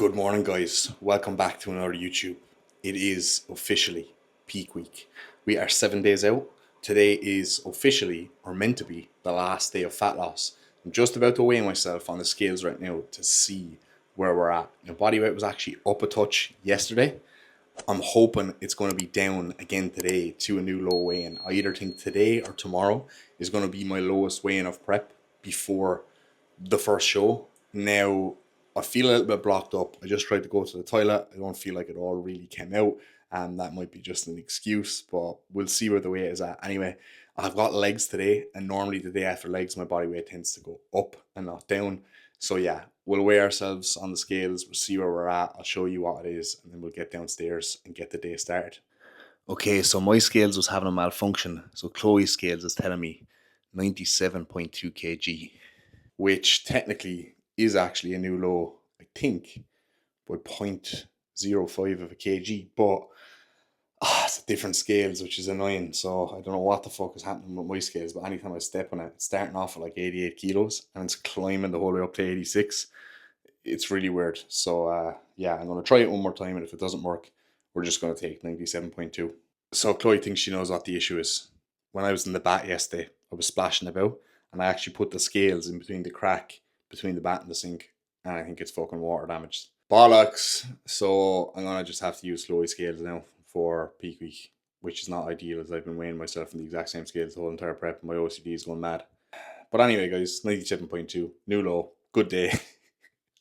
Good morning, guys. Welcome back to another YouTube. It is officially peak week. We are 7 days out. Today is officially, or meant to be, the last day of fat loss. I'm just about to weigh myself on the scales right now to see where we're at. My body weight was actually up a touch yesterday. I'm hoping it's going to be down again today to a new low weigh-in. I either think today or tomorrow is going to be my lowest weigh-in of prep before the first show. Now, I feel a little bit blocked up. I just tried to go to the toilet. I don't feel like it all really came out. And that might be just an excuse, but we'll see where the weight is at. Anyway, I've got legs today, and normally the day after legs, my body weight tends to go up and not down. So yeah, we'll weigh ourselves on the scales. We'll see where we're at. I'll show you what it is, and then we'll get downstairs and get the day started. Okay, so my scales was having a malfunction. So Chloe's scales is telling me 97.2 kg, which technically is actually a new low, I think, by 0.05 of a kg, but it's different scales, which is annoying. So I don't know what the fuck is happening with my scales, but anytime I step on it, it's starting off at like 88 kilos and it's climbing the whole way up to 86. It's really weird. So yeah, I'm going to try it one more time, and if it doesn't work, we're just going to take 97.2. So Chloe thinks she knows what the issue is. When I was in the bat yesterday, I was splashing about, and I actually put the scales in between the crack between the bat and the sink, and I think it's fucking water damaged. Bollocks. So I'm gonna just have to use Chloe scales now for peak week, which is not ideal, as I've been weighing myself in the exact same scales the whole entire prep, and my OCD is going mad. But anyway, guys, 97.2, new low, good day.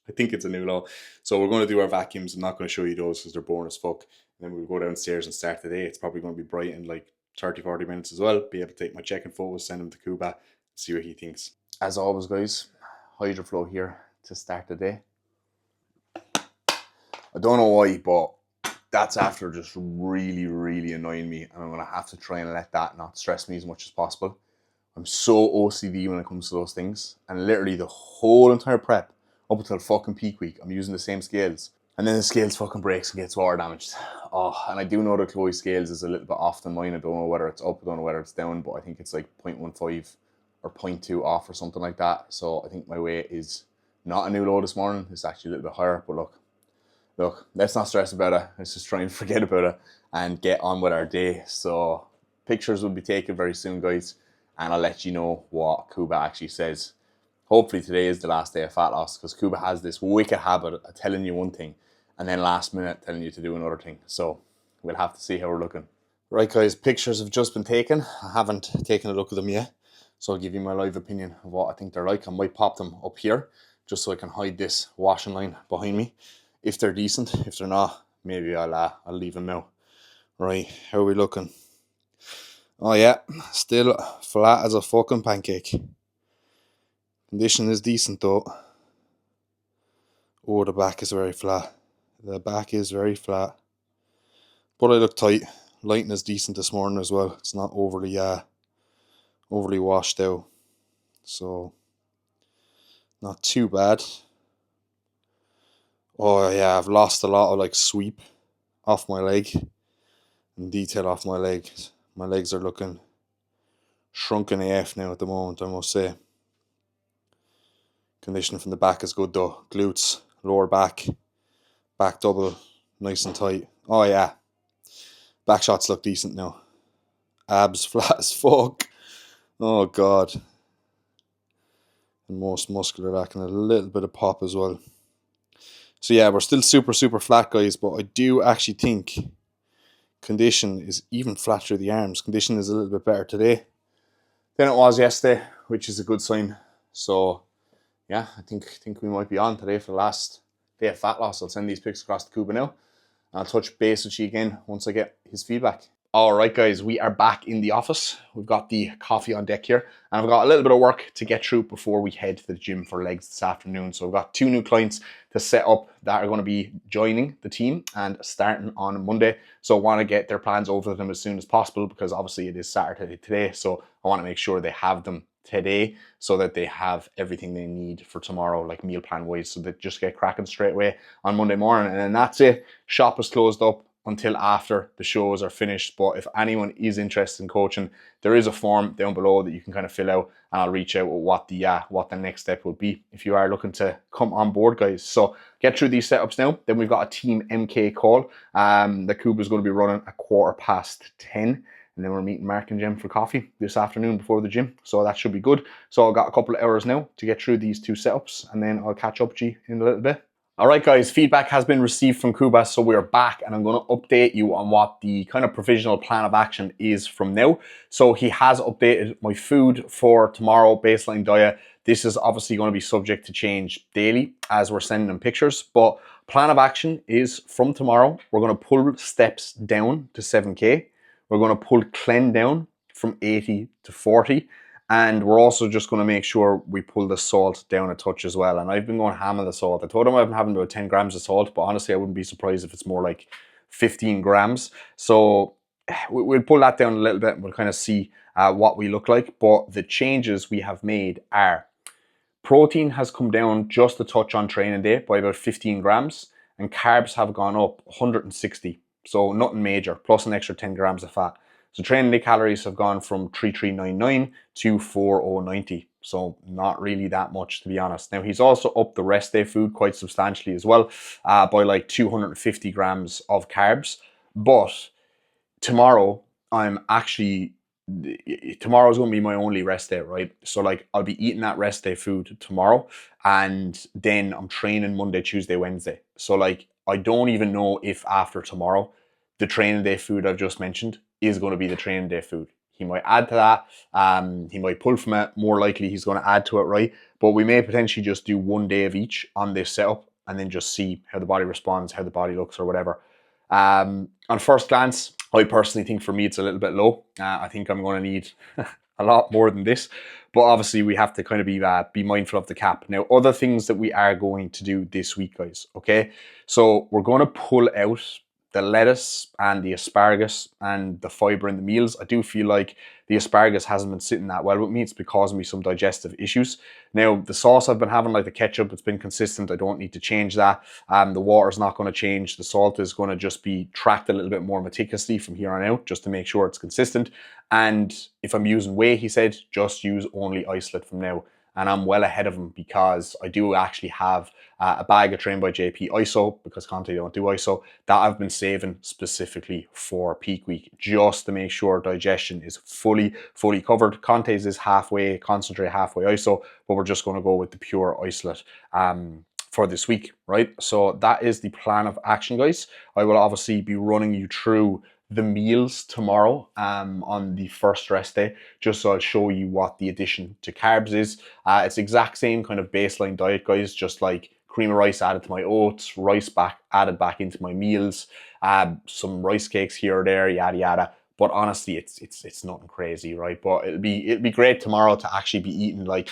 I think it's a new low. So we're going to do our vacuums. I'm not going to show you those because they're boring as fuck. And then we'll go downstairs and start the day. It's probably going to be bright in like 30-40 minutes as well. Be able to take my check-in photos, send them to Kuba, see what he thinks. As always, guys, HydroFlow here to start the day. I don't know why, but that's after just really annoying me, and I'm going to have to try and let that not stress me as much as possible. I'm so OCD when it comes to those things, and literally the whole entire prep up until fucking peak week, I'm using the same scales, and then the scales fucking breaks and gets water damaged. Oh, and I do know that Chloe's scales is a little bit off than mine. I don't know whether it's up, I don't know whether it's down, but I think it's like 0.15 or 0.2 off or something like that. So I think my weight is not a new low this morning. It's actually a little bit higher, but look, let's not stress about it. Let's just try and forget about it and get on with our day. So pictures will be taken very soon, guys, and I'll let you know what Kuba actually says. Hopefully today is the last day of fat loss, because Kuba has this wicked habit of telling you one thing and then last minute telling you to do another thing. So we'll have to see how we're looking. Right, guys, pictures have just been taken. I haven't taken a look at them yet, so I'll give you my live opinion of what I think they're like. I might pop them up here just so I can hide this washing line behind me. If they're decent, if they're not, maybe I'll leave them now. Right, how are we looking? Oh yeah, still flat as a fucking pancake. Condition is decent though. Oh, the back is very flat. The back is very flat. But I look tight. Lighting is decent this morning as well. It's not overly washed out. So not too bad. Oh yeah, I've lost a lot of like sweep off my leg and detail off my leg. My legs are looking shrunken AF now at the moment, I must say. Condition from the back is good though. Glutes, lower back double, nice and tight. Oh yeah, back shots look decent now. Abs flat as fuck. Oh god. And most muscular back and a little bit of pop as well. So yeah, we're still super flat, guys, but I do actually think condition is even flat through the arms. Condition is a little bit better today than it was yesterday, which is a good sign. So yeah, I think we might be on today for the last day of fat loss. I'll send these pics across to Kuba now, and I'll touch base with you again once I get his feedback. All right, guys, we are back in the office. We've got the coffee on deck here, and I've got a little bit of work to get through before we head to the gym for legs this afternoon. So I've got 2 new clients to set up that are going to be joining the team and starting on Monday. So I want to get their plans over to them as soon as possible, because obviously it is Saturday today. So I want to make sure they have them today so that they have everything they need for tomorrow, like meal plan wise, so they just get cracking straight away on Monday morning. And then that's it. Shop is closed up. until after the shows are finished. But if anyone is interested in coaching, there is a form down below that you can kind of fill out, and I'll reach out with what the next step would be if you are looking to come on board, guys. So get through these setups now. Then we've got a Team MK call that Cuba's going to be running at 10:15. And then we're meeting Mark and Jem for coffee this afternoon before the gym. So that should be good. So I've got a couple of hours now to get through these 2 setups, and then I'll catch up with you in a little bit. All right, guys, feedback has been received from Cuba, so we're back, and I'm going to update you on what the kind of provisional plan of action is from now. So he has updated my food for tomorrow, baseline diet. This is obviously going to be subject to change daily as we're sending them pictures, but plan of action is from tomorrow, we're going to pull steps down to 7K. We're going to pull clen down from 80 to 40. And we're also just going to make sure we pull the salt down a touch as well. And I've been going ham on the salt. I told him I've been having about 10 grams of salt, but honestly, I wouldn't be surprised if it's more like 15 grams. So we'll pull that down a little bit, and we'll kind of see what we look like. But the changes we have made are protein has come down just a touch on training day by about 15 grams, and carbs have gone up 160. So nothing major, plus an extra 10 grams of fat. So training day calories have gone from 3399 to 4090. So not really that much, to be honest. Now he's also upped the rest day food quite substantially as well, by like 250 grams of carbs. But tomorrow tomorrow's going to be my only rest day, right? So like I'll be eating that rest day food tomorrow, and then I'm training Monday, Tuesday, Wednesday. So like I don't even know if after tomorrow the training day food I've just mentioned is going to be the training day food. He might add to that. He might pull from it. More likely he's going to add to it, right? But we may potentially just do 1 day of each on this setup, and then just see how the body responds, how the body looks, or whatever. On first glance, I personally think for me it's a little bit low. I think I'm going to need a lot more than this. But obviously we have to kind of be mindful of the cap. Now, other things that we are going to do this week, guys, okay? So we're going to pull out the lettuce and the asparagus and the fiber in the meals. I do feel like the asparagus hasn't been sitting that well with me. It's been causing me some digestive issues. Now, the sauce I've been having, like the ketchup, it's been consistent. I don't need to change that. The water's not going to change. The salt is going to just be tracked a little bit more meticulously from here on out, just to make sure it's consistent. And if I'm using whey, he said, just use only isolate from now. And I'm well ahead of him, because I do actually have a bag of Trained by JP ISO, because Conte don't do ISO, that I've been saving specifically for peak week, just to make sure digestion is fully covered. Conte's is halfway concentrate, halfway ISO, but we're just going to go with the pure isolate for this week, right? So that is the plan of action, guys. I will obviously be running you through the meals tomorrow on the first rest day, just so I'll show you what the addition to carbs is. It's exact same kind of baseline diet, guys, just like cream of rice added to my oats, rice added back into my meals, some rice cakes here or there, yada yada. But honestly, it's nothing crazy, right? But it'll be great tomorrow to actually be eating like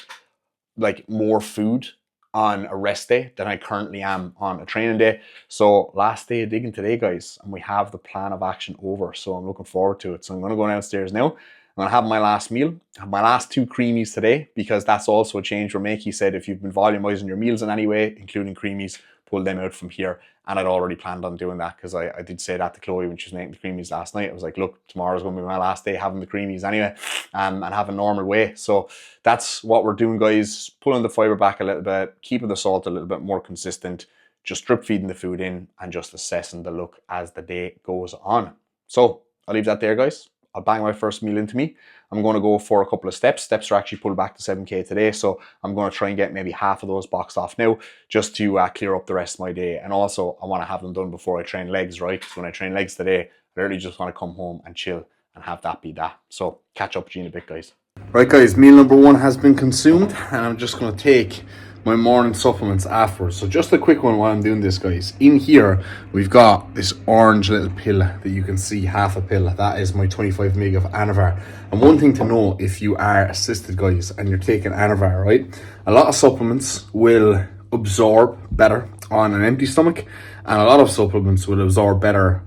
more food on a rest day than I currently am on a training day. So last day of digging today, guys, and we have the plan of action over. So I'm looking forward to it. So I'm going to go downstairs now. I'm going to have my last meal, have my last 2 creamies today, because that's also a change we're making. He said if you've been volumizing your meals in any way, including creamies, pull them out from here. And I'd already planned on doing that, because I did say that to Chloe when she was making the creamies last night. I was like, look, tomorrow's going to be my last day having the creamies anyway, and have a normal way. So that's what we're doing, guys. Pulling the fiber back a little bit, keeping the salt a little bit more consistent, just drip feeding the food in, and just assessing the look as the day goes on. So I'll leave that there, guys. I'll bang my first meal into me. I'm going to go for a couple of steps. Steps are actually pulled back to 7K today, so I'm going to try and get maybe half of those boxed off now, just to clear up the rest of my day. And also, I want to have them done before I train legs, right? Because when I train legs today, I really just want to come home and chill and have that be that. So catch up with you in a bit, guys. Right, guys, meal number 1 has been consumed, and I'm just going to take my morning supplements afterwards. So just a quick one while I'm doing this, guys. In here, we've got this orange little pill that you can see, half a pill. That is my 25 mg of Anavar. And one thing to know, if you are assisted, guys, and you're taking Anavar, right? A lot of supplements will absorb better on an empty stomach, and a lot of supplements will absorb better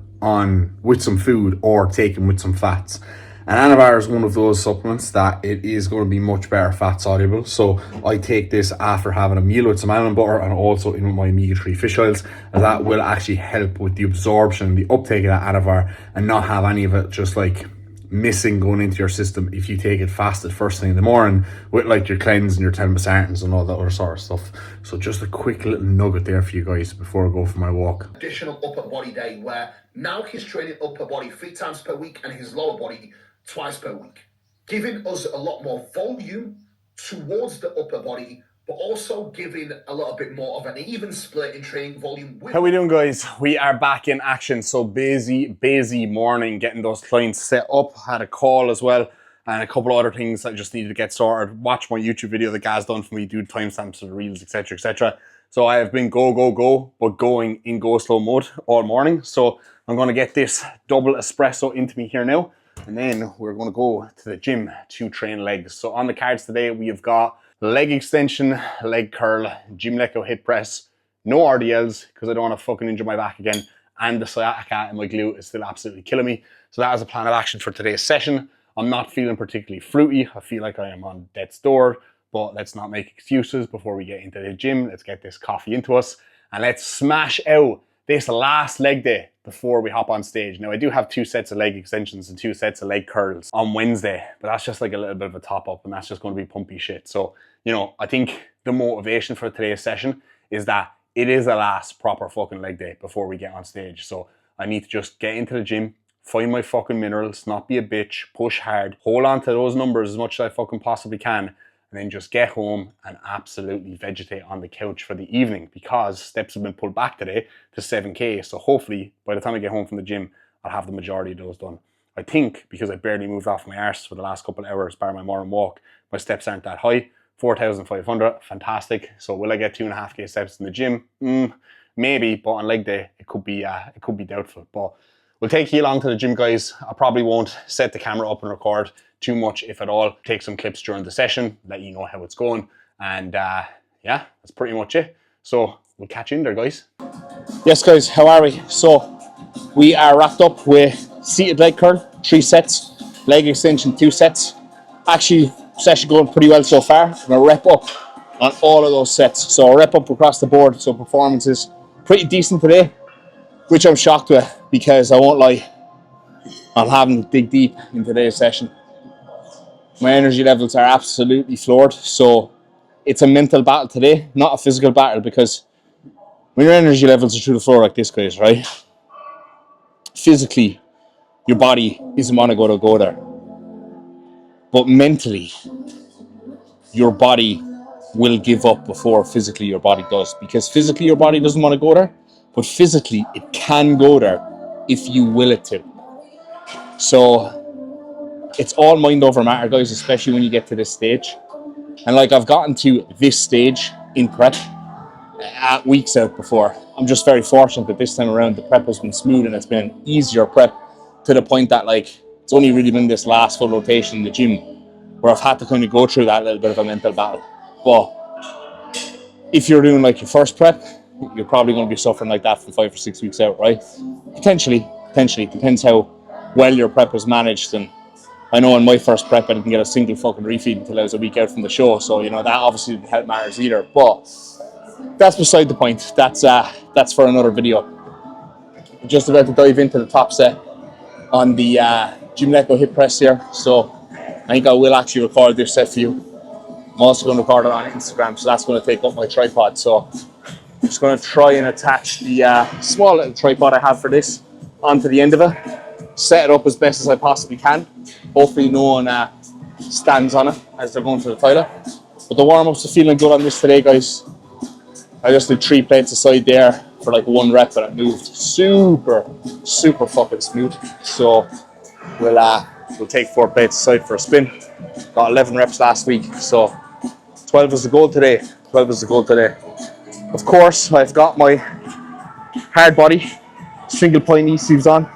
with some food or taken with some fats. And Anavar is one of those supplements that it is going to be much better fat soluble. So I take this after having a meal with some almond butter and also in my omega-3 fish oils, and that will actually help with the absorption, the uptake of that Anavar, and not have any of it just like missing going into your system if you take it fasted first thing in the morning with like your cleanse and your 10 sartans and all that other sort of stuff. So just a quick little nugget there for you guys before I go for my walk. Additional upper body day where now he's training upper body 3 times per week and his lower body twice per week, giving us a lot more volume towards the upper body, but also giving a little bit more of an even split in training volume. How we doing, guys? We are back in action. So busy morning getting those clients set up. Had a call as well and a couple of other things I just needed to get started. Watch my YouTube video that Gaz done for me, do timestamps of the reels, etc, etc. So I have been go, but going in go slow mode all morning. So I'm going to get this double espresso into me here now, and then we're going to go to the gym to train legs. So on the cards today, we have got leg extension, leg curl, Gymleco hip press, no RDLs because I don't want to fucking injure my back again, and the sciatica and my glute is still absolutely killing me. So that is a plan of action for today's session. I'm not feeling particularly fruity. I feel like I am on death's door, but let's not make excuses before we get into the gym. Let's get this coffee into us and let's smash out this last leg day before we hop on stage. Now I do have 2 sets of leg extensions and 2 sets of leg curls on Wednesday, but that's just like a little bit of a top up and that's just going to be pumpy shit. So, you know, I think the motivation for today's session is that it is the last proper fucking leg day before we get on stage. So I need to just get into the gym, find my fucking minerals, not be a bitch, push hard, hold on to those numbers as much as I fucking possibly can, and then just get home and absolutely vegetate on the couch for the evening because steps have been pulled back today to 7K. So hopefully by the time I get home from the gym, I'll have the majority of those done. I think because I barely moved off my arse for the last couple of hours by my morning walk, my steps aren't that high. 4,500, fantastic. So will I get 2.5K steps in the gym? Maybe, but on leg day, it could be doubtful. But we'll take you along to the gym, guys. I probably won't set the camera up and record too much, if at all. Take some clips during the session, let you know how it's going. And yeah, that's pretty much it. So we'll catch you in there, guys. Yes, guys, how are we? So we are wrapped up with seated leg curl, 3 sets, leg extension, 2 sets. Actually, session going pretty well so far. I'm gonna rep up on all of those sets. So I'll rep up across the board. So performance is pretty decent today, which I'm shocked with because I won't lie, I'm having to dig deep in today's session. My energy levels are absolutely floored. So it's a mental battle today, not a physical battle, because when your energy levels are through the floor like this, guys, right? Physically, your body isn't want to go there. But mentally, your body will give up before physically your body does. Because physically your body doesn't want to go there, but physically it can go there if you will it to. So it's all mind over matter, guys, especially when you get to this stage. And like I've gotten to this stage in prep at weeks out before. I'm just very fortunate that this time around the prep has been smooth and it's been an easier prep to the point that like it's only really been this last full rotation in the gym where I've had to kind of go through that little bit of a mental battle. But if you're doing like your first prep, you're probably going to be suffering like that for 5 or 6 weeks out, right? Potentially. It depends how well your prep is managed. And I know in my first prep, I didn't get a single fucking refeed until I was a week out from the show. So, you know, that obviously didn't help matters either. But that's beside the point. That's for another video. I'm just about to dive into the top set on the Gymleco hip press here. So I think I will actually record this set for you. I'm also going to record it on Instagram, so that's going to take up my tripod. So I'm just going to try and attach the small little tripod I have for this onto the end of it. Set it up as best as I possibly can. Hopefully no one stands on it as they're going to the toilet. But the warm-ups are feeling good on this today, guys. I just did 3 plates aside there for like 1 rep and it moved super fucking smooth. So we'll take 4 plates aside for a spin. Got 11 reps last week, so 12 is the goal today. Of course, I've got my hard body single point knee sleeves on,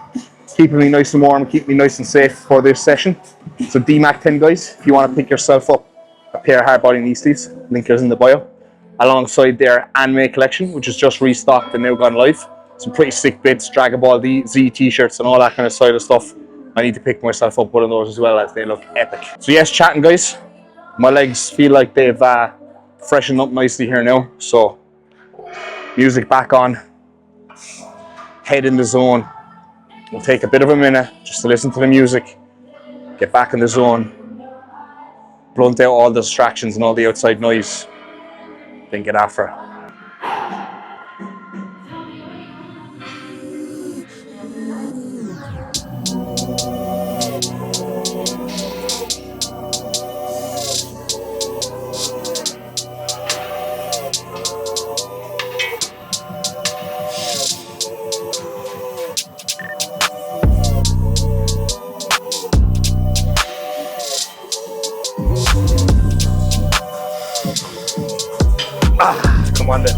keeping me nice and warm, keeping me nice and safe for this session. So DMAC 10, guys, if you want to pick yourself up a pair of hard body knee sleeves, link is in the bio. Alongside their anime collection, which is just restocked and now gone live. Some pretty sick bits, Dragon Ball Z t-shirts and all that kind of side of stuff. I need to pick myself up one of those as well, as they look epic. So yes, chatting guys, my legs feel like they've freshened up nicely here now. So music back on, head in the zone. We'll take a bit of a minute just to listen to the music, get back in the zone, blunt out all the distractions and all the outside noise, then get after it. Come on then.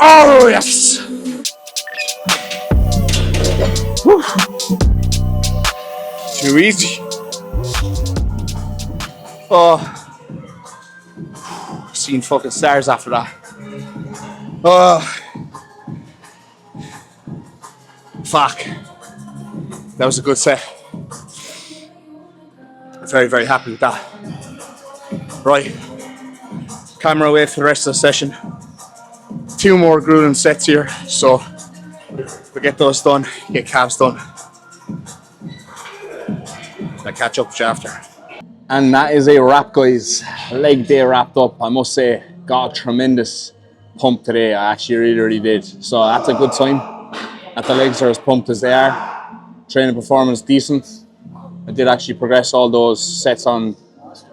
Oh yes! Whew. Too easy. Oh, seen fucking stars after that. Oh, fuck. That was a good set. Very, very happy with that. Right, camera away for the rest of the session. 2 more grueling sets here, so we'll get those done, get calves done. I'll catch up with you after. And that is a wrap, guys. Leg day wrapped up. I must say, got a tremendous pump today. I actually really did. So that's a good sign that the legs are as pumped as they are. Training performance decent. I did actually progress all those sets on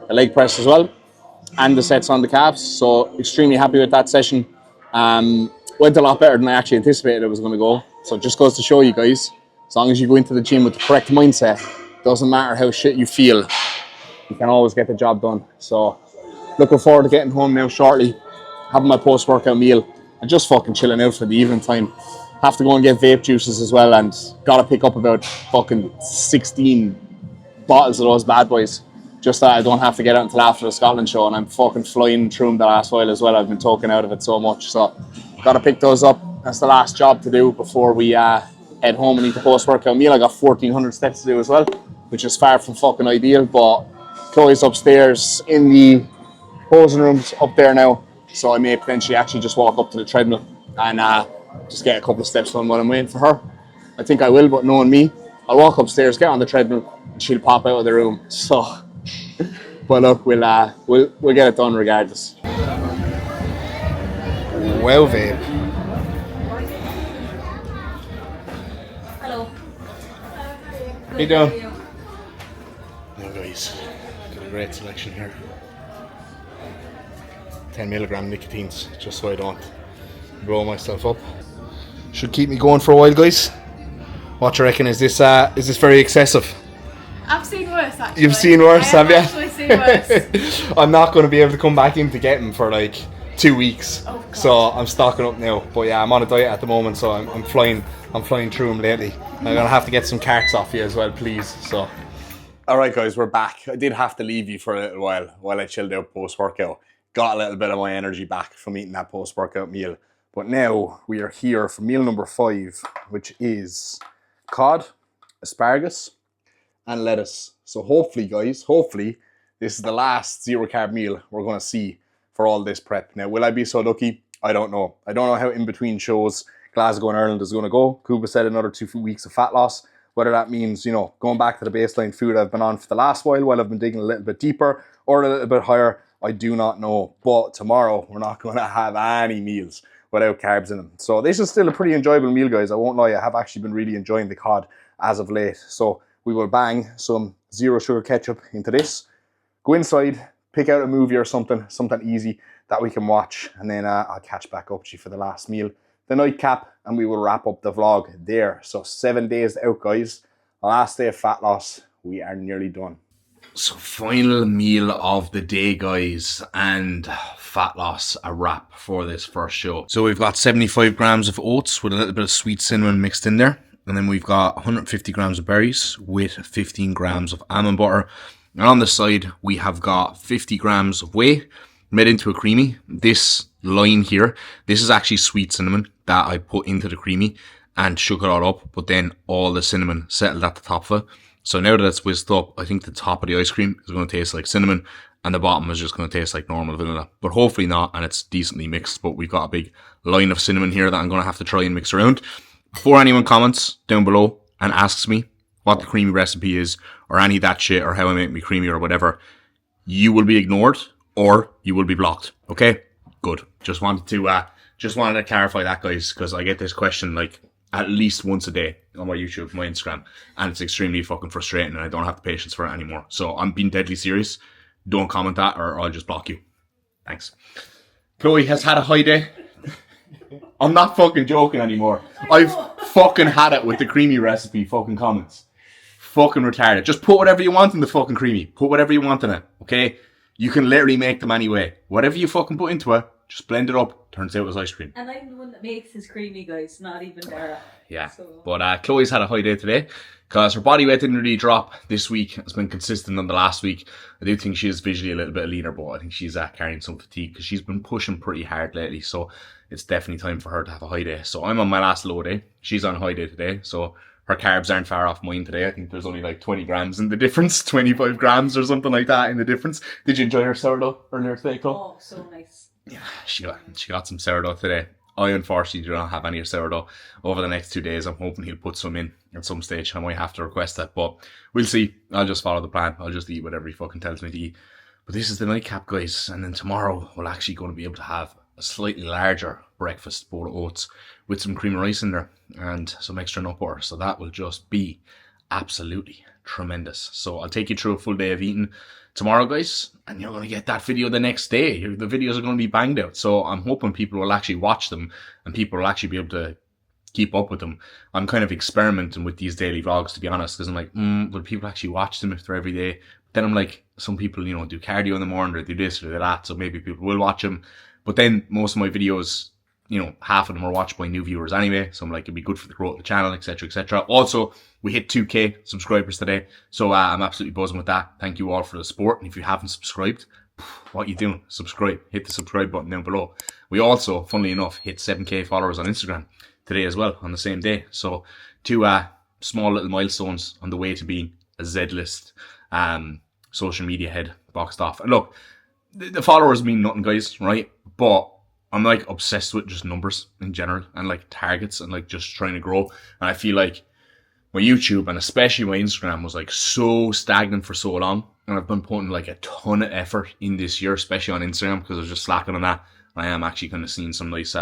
the leg press as well, and the sets on the calves. So extremely happy with that session. Went a lot better than I actually anticipated it was going to go. So it just goes to show you guys, as long as you go into the gym with the correct mindset, doesn't matter how shit you feel, you can always get the job done. So looking forward to getting home now shortly, having my post-workout meal, and just fucking chilling out for the evening time. Have to go and get vape juices as well, and gotta pick up about fucking 16 bottles of those bad boys, just that I don't have to get out until after the Scotland show, and I'm fucking flying through them the last while as well. I've been talking out of it so much, so gotta pick those up. That's the last job to do before we head home and eat the post-workout meal. I got 1,400 steps to do as well, which is far from fucking ideal, but Chloe's upstairs in the posing rooms up there now, so I may potentially actually just walk up to the treadmill and just get a couple of steps done while I'm waiting for her. I think I will, but knowing me, I'll walk upstairs, get on the treadmill, and she'll pop out of the room. So, but look, we'll get it done regardless. Well, babe. Hello. How you doing? Now guys, got a great selection here. 10 milligram nicotines, just so I don't blow myself up. Should keep me going for a while, guys. What do you reckon? Is this very excessive? I've seen worse, actually. You've seen worse, have you? I've actually seen worse. I'm not going to be able to come back in to get them for like 2 weeks. Oh, God. So I'm stocking up now. But yeah, I'm on a diet at the moment, so I'm flying through them lately. I'm going to have to get some carts off you as well, please. So. Alright guys, we're back. I did have to leave you for a little while I chilled out post-workout. Got a little bit of my energy back from eating that post-workout meal. But now we are here for meal number 5, which is cod, asparagus, and lettuce. So hopefully, guys, this is the last zero carb meal we're going to see for all this prep. Now, will I be so lucky? I don't know. I don't know how in between shows Glasgow and Ireland is going to go. Kuba said another 2 weeks of fat loss. Whether that means, you know, going back to the baseline food I've been on for the last while I've been digging a little bit deeper or a little bit higher, I do not know. But tomorrow, we're not going to have any meals without carbs in them. So this is still a pretty enjoyable meal, guys. I won't lie, I have actually been really enjoying the cod as of late. So we will bang some zero sugar ketchup into this, go inside, pick out a movie or something easy that we can watch, and then I'll catch back up to you for the last meal, the nightcap, and we will wrap up the vlog there. So 7 days out, guys. The last day of fat loss. We are nearly done. So final meal of the day, guys, and fat loss a wrap for this first show. So we've got 75 grams of oats with a little bit of sweet cinnamon mixed in there. And then we've got 150 grams of berries with 15 grams of almond butter. And on the side, we have got 50 grams of whey made into a creamy. This line here, this is actually sweet cinnamon that I put into the creamy and shook it all up, but then all the cinnamon settled at the top of it. So now that it's whisked up, I think the top of the ice cream is going to taste like cinnamon and the bottom is just going to taste like normal vanilla. But hopefully not, and it's decently mixed. But we've got a big line of cinnamon here that I'm going to have to try and mix around. Before anyone comments down below and asks me what the creamy recipe is or any of that shit or how I make me creamy or whatever, you will be ignored or you will be blocked. Okay? Good. Just wanted to clarify that, guys, because I get this question like at least once a day on my YouTube, my Instagram, and it's extremely fucking frustrating and I don't have the patience for it anymore. So I'm being deadly serious. Don't comment that or I'll just block you. Thanks. Chloe has had a high day. I'm not fucking joking anymore. I've fucking had it with the creamy recipe fucking comments. Fucking retarded. Just put whatever you want in the fucking creamy. Put whatever you want in it, okay? You can literally make them anyway. Whatever you fucking put into it, just blend it up. Turns out as ice cream. And I'm the one that makes his creamy, guys, not even Dara. Yeah, So. but Chloe's had a high day today because her body weight didn't really drop this week. It's been consistent on the last week. I do think she is visually a little bit leaner, but I think she's carrying some fatigue because she's been pushing pretty hard lately. So it's definitely time for her to have a high day. So I'm on my last low day. She's on a high day today. So her carbs aren't far off mine today. I think there's only like 20 grams in the difference, 25 grams or something like that in the difference. Did you enjoy her sourdough earlier today, Chloe? Oh, so nice. Yeah, she got some sourdough today. I unfortunately do not have any sourdough over the next 2 days. I'm hoping he'll put some in at some stage. I might have to request that, but we'll see. I'll just follow the plan. I'll just eat whatever he fucking tells me to eat. But this is the nightcap, guys. And then tomorrow we're actually going to be able to have a slightly larger breakfast bowl of oats with some cream of rice in there and some extra nut butter. So that will just be absolutely tremendous. So I'll take you through a full day of eating tomorrow, guys, and you're going to get that video the next day. The videos are going to be banged out. So I'm hoping people will actually watch them and people will actually be able to keep up with them. I'm kind of experimenting with these daily vlogs, to be honest, because I'm like, will people actually watch them if they're every day? Then I'm like, some people, you know, do cardio in the morning or do this or do that, so maybe people will watch them. But then most of my videos, you know, half of them are watched by new viewers anyway. So I'm like, it'd be good for the growth of the channel, etc., etc. Also, we hit 2K subscribers today. So I'm absolutely buzzing with that. Thank you all for the support. And if you haven't subscribed, what are you doing? Subscribe. Hit the subscribe button down below. We also, funnily enough, hit 7K followers on Instagram today as well on the same day. So 2 small little milestones on the way to being a Z-list social media head boxed off. And look, the followers mean nothing, guys, right? But I'm like obsessed with just numbers in general and like targets and like just trying to grow. And I feel like my YouTube and especially my Instagram was like so stagnant for so long. And I've been putting like a ton of effort in this year, especially on Instagram, because I was just slacking on that. I am actually kind of seeing some nice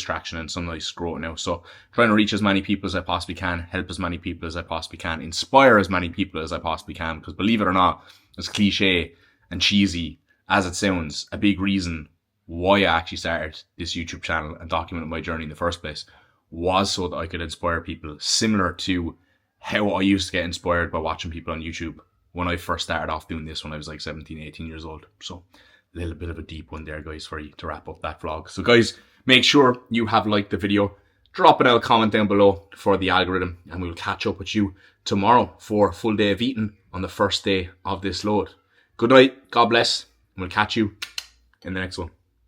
traction and some nice growth now. So trying to reach as many people as I possibly can, help as many people as I possibly can, inspire as many people as I possibly can. Because believe it or not, as cliche and cheesy as it sounds, a big reason why I actually started this YouTube channel and documented my journey in the first place was so that I could inspire people, similar to how I used to get inspired by watching people on YouTube when I first started off doing this when I was like 17, 18 years old. So a little bit of a deep one there, guys, for you to wrap up that vlog. So guys, make sure you have liked the video. Drop an L comment down below for the algorithm and we'll catch up with you tomorrow for a full day of eating on the first day of this load. Good night, God bless, and we'll catch you in the next one.